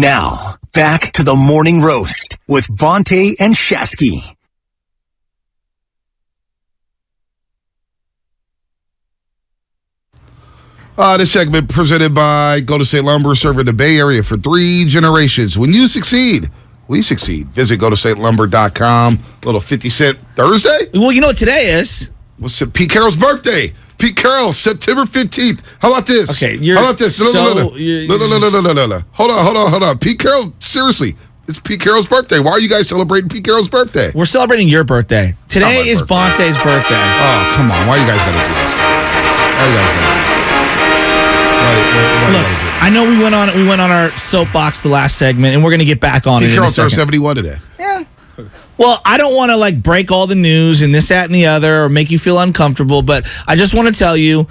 Now, back to the morning roast with Bonta and Shasky. This segment presented by Golden State Lumber, serving the Bay Area for 3 generations. When you succeed, we succeed. Visit GoldenStateLumber.com. Little 50-cent Thursday? Well, you know what today is? What's it? Pete Carroll's birthday. Pete Carroll, September 15th. How about this? Okay, how about this? No. Hold on. Pete Carroll, seriously, it's Pete Carroll's birthday. Why are you guys celebrating Pete Carroll's birthday? We're celebrating your birthday. Today is Bonta's birthday. Oh, come on. Why are you guys going to do this? Why are you guys going to do this? Look, I know we went on our soapbox the last segment, and we're going to get back on it in a second. Pete Carroll turned 71 today. Yeah. Well, I don't want to break all the news and this, that, and the other, or make you feel uncomfortable, but I just want to tell you,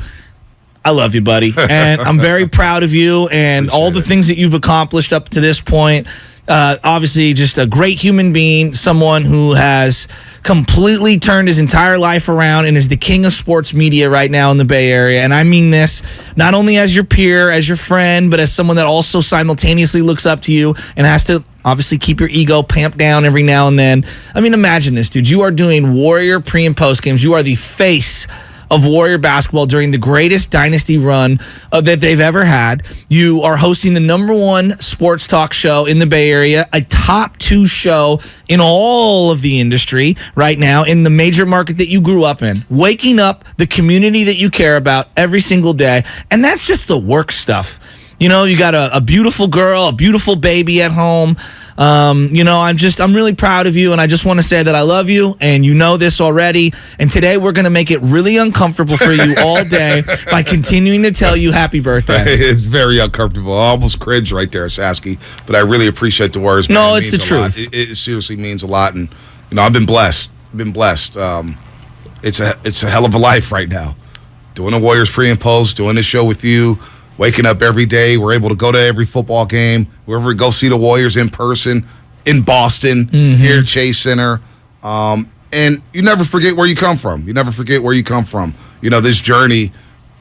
I love you, buddy, and I'm very proud of you and all the things that you've accomplished up to this point. Obviously, just a great human being, someone who has completely turned his entire life around and is the king of sports media right now in the Bay Area. And I mean this not only as your peer, as your friend, but as someone that also simultaneously looks up to you and has to obviously keep your ego pamped down every now and then. I mean, imagine this, dude. You are doing Warrior pre- and post games. You are the face of Warrior basketball during the greatest dynasty run that they've ever had. You are hosting the #1 sports talk show in the Bay Area, a top 2 show in all of the industry right now in the major market that you grew up in, waking up the community that you care about every single day. And that's just the work stuff. You know, you got a beautiful girl, a beautiful baby at home. I'm really proud of you, and I just want to say that I love you, and you know this already. And today we're going to make it really uncomfortable for you all day by continuing to tell you happy birthday. It's very uncomfortable. I almost cringe right there, Shasky, but I really appreciate the words. No, it's the truth. It seriously means a lot, and I've been blessed. It's a hell of a life right now. Doing the Warriors pre and post, doing this show with you. Waking up every day, we're able to go to every football game, wherever we go see the Warriors in person, in Boston, here at Chase Center. And you never forget where you come from. This journey,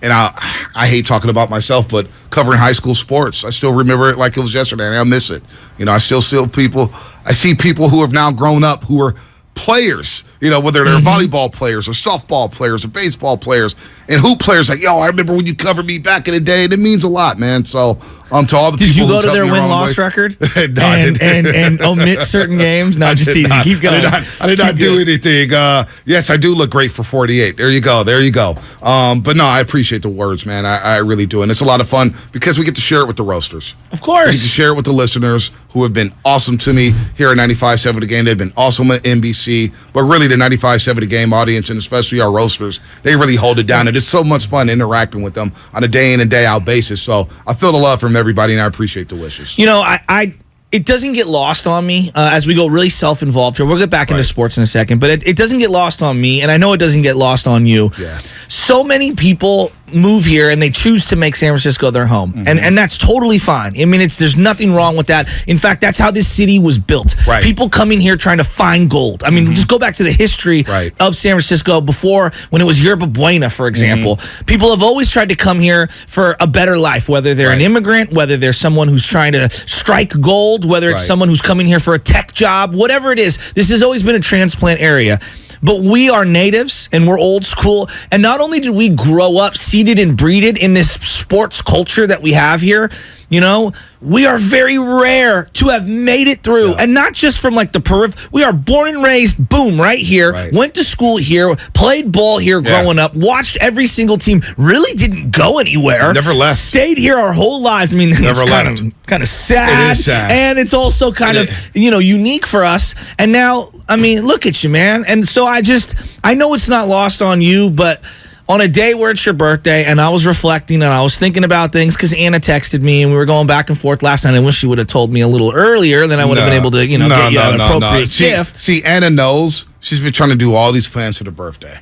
and I hate talking about myself, but covering high school sports, I still remember it like it was yesterday, and I miss it. I see people who have now grown up who are players, whether they're volleyball players or softball players or baseball players and hoop players, I remember when you covered me back in the day, and it means a lot, man. So to all the did people you go to their win-loss record? No, I didn't. And omit certain games? No, just teasing. Keep going. I did not do anything. Yes, I do look great for 48. There you go. But no, I appreciate the words, man. I really do. And it's a lot of fun because we get to share it with the roasters. Of course. We get to share it with the listeners who have been awesome to me here at 95.7 The Game. They've been awesome at NBC. But really, the 95.7 The Game audience, and especially our roasters, they really hold it down. And it's so much fun interacting with them on a day in and day out basis. So I feel the love from everybody, and I appreciate the wishes. It doesn't get lost on me as we go really self-involved here. We'll get back into sports in a second, but it doesn't get lost on me, and I know it doesn't get lost on you. Yeah. So many people move here and they choose to make San Francisco their home, and that's totally fine. I mean, there's nothing wrong with that. In fact, that's how this city was built. Right. People coming here trying to find gold. I mean, just go back to the history of San Francisco before, when it was Yerba Buena, for example. People have always tried to come here for a better life, whether they're an immigrant, whether they're someone who's trying to strike gold, whether it's someone who's coming here for a tech job, whatever it is. This has always been a transplant area. But we are natives, and we're old school. And not only did we grow up seeded and breeded in this sports culture that we have here, we are very rare to have made it through. And not just from the periphery. We are born and raised, boom, right here. Went to school here, played ball here growing up, watched every single team, really didn't go anywhere. Never left. Stayed here our whole lives. I mean, never left. Kind of sad. It is sad. And it's also kind of, unique for us. And now, I mean, look at you, man. And so I know it's not lost on you, but on a day where it's your birthday, and I was reflecting and I was thinking about things because Anna texted me and we were going back and forth last night. I wish she would have told me a little earlier, then I would have been able to, get you an appropriate gift. See, Anna knows. She's been trying to do all these plans for the birthday.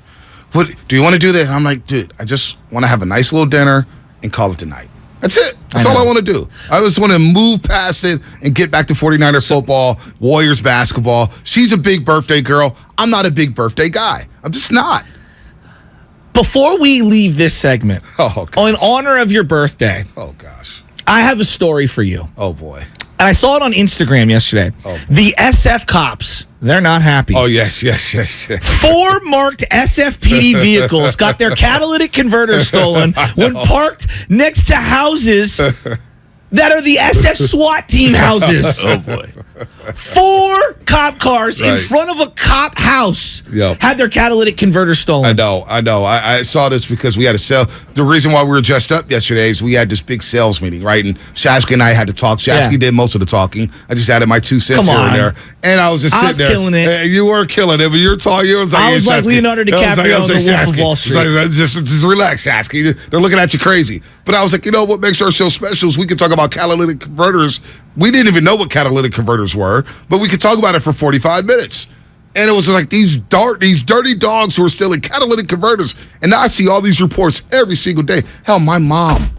What do you want to do this? I'm like, dude, I just want to have a nice little dinner and call it a night. That's it. That's all I want to do. I just want to move past it and get back to 49er football, Warriors basketball. She's a big birthday girl. I'm not a big birthday guy. I'm just not. Before we leave this segment, in honor of your birthday, oh gosh, I have a story for you. Oh boy. And I saw it on Instagram yesterday. Oh, the SF cops, they're not happy. Oh, yes. 4 marked SFPD vehicles got their catalytic converters stolen when parked next to houses that are the SF SWAT team houses. Oh, boy. 4 cop cars in Right. front of a cop house Yep. had their catalytic converters stolen. I know. I saw this because we had a sale. The reason why we were dressed up yesterday is we had this big sales meeting, right? And Shasky and I had to talk. Shasky Yeah. did most of the talking. I just added my 2 cents Come here on. and there. And I was just sitting there. killing it. You were killing it, but you were talking. You was like, I was yeah, like Shasky. Leonardo DiCaprio on The Wolf of Wall Street. It's like, just relax, Shasky. They're looking at you crazy. But I was like, you know what makes our show special is we can talk about catalytic converters. We didn't even know what catalytic converters were, but we could talk about it for 45 minutes. And it was just like these dirty dogs who are stealing catalytic converters. And now I see all these reports every single day. Hell, my mom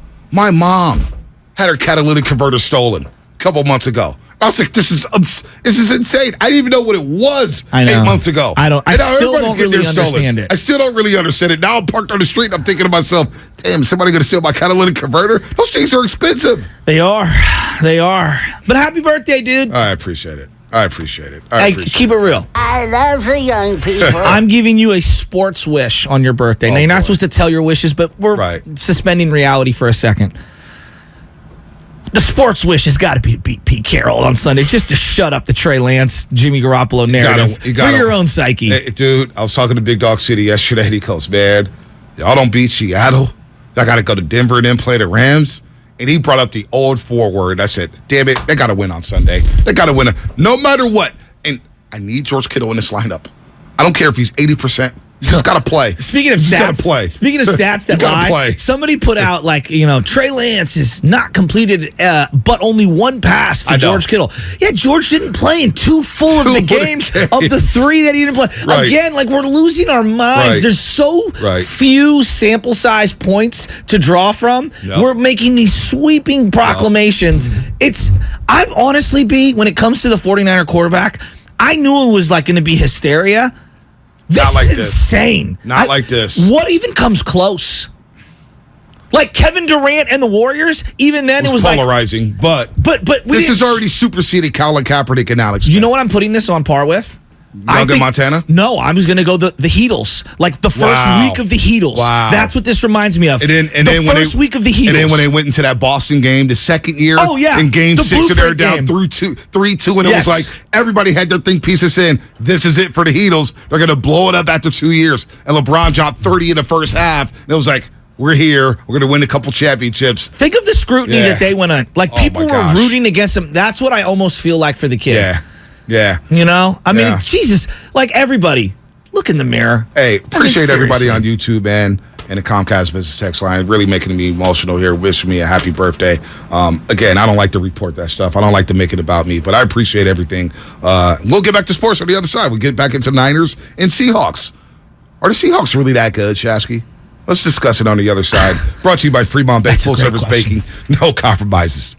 had her catalytic converter stolen a couple months ago. I was like, this is insane. I didn't even know what it was I know. 8 months ago. I And now still everybody's don't getting really theirs stolen. understand it. I still don't really understand it. Now I'm parked on the street and I'm thinking to myself, damn, somebody going to steal my catalytic converter? Those things are expensive. They are. But happy birthday, dude. I appreciate it. Hey, keep it real. I love the young people. I'm giving you a sports wish on your birthday. Now, you're not boy. supposed to tell your wishes, but we're Right. suspending reality for a second. The sports wish has got to be to beat Pete Carroll on Sunday, just to shut up the Trey Lance, Jimmy Garoppolo narrative you gotta- for your own psyche. Hey, dude, I was talking to Big Dog City yesterday, and he goes, man, y'all don't beat Seattle. I got to go to Denver and then play the Rams. And he brought up the old forward. I said, damn it, they got to win on Sunday. They got to win no matter what. And I need George Kittle in this lineup. I don't care if he's 80%. You just got to play. Speaking of You just stats, gotta play. that You gotta lie, play. somebody put out Trey Lance is not completed, but only 1 pass to I know. George Kittle. Yeah, George didn't play in 2 full of the games of the 3 that he didn't play. Right. Again, we're losing our minds. Right. There's so Right. few sample size points to draw from. Yep. We're making these sweeping proclamations. I've honestly, when it comes to the 49er quarterback, I knew it was going to be hysteria. Not like is this. insane. Not like this. What even comes close? Like Kevin Durant and the Warriors, even then it was polarizing, but this is already superseded Colin Kaepernick and Alex. You know what I'm putting this on par with? Montana? No, I was going to go the Heatles. Like the first Wow. week of the Heatles. Wow. That's what this reminds me of. And then the first week of the Heatles. And then when they went into that Boston game, the second year, Oh, yeah. in game The 6, and they were blueprint down game. 3-2, and it Yes. was like everybody had their think pieces in. This is it for the Heatles. They're going to blow it up after 2 years. And LeBron dropped 30 in the first half. And it was like, we're here. We're going to win a couple championships. Think of the scrutiny Yeah. that they went on. Like Oh, people my were gosh. rooting against them. That's what I almost feel like for the kid. Yeah. You know? I mean, Yeah. Jesus. Like everybody, look in the mirror. Hey, appreciate seriously. everybody on YouTube, man, and the Comcast Business Text line. Really making me emotional here. Wishing me a happy birthday. Again, I don't like to report that stuff. I don't like to make it about me, but I appreciate everything. We'll get back to sports on the other side. We'll get back into Niners and Seahawks. Are the Seahawks really that good, Shasky? Let's discuss it on the other side. Brought to you by Fremont Bank, That's a full great service question. baking, no compromises.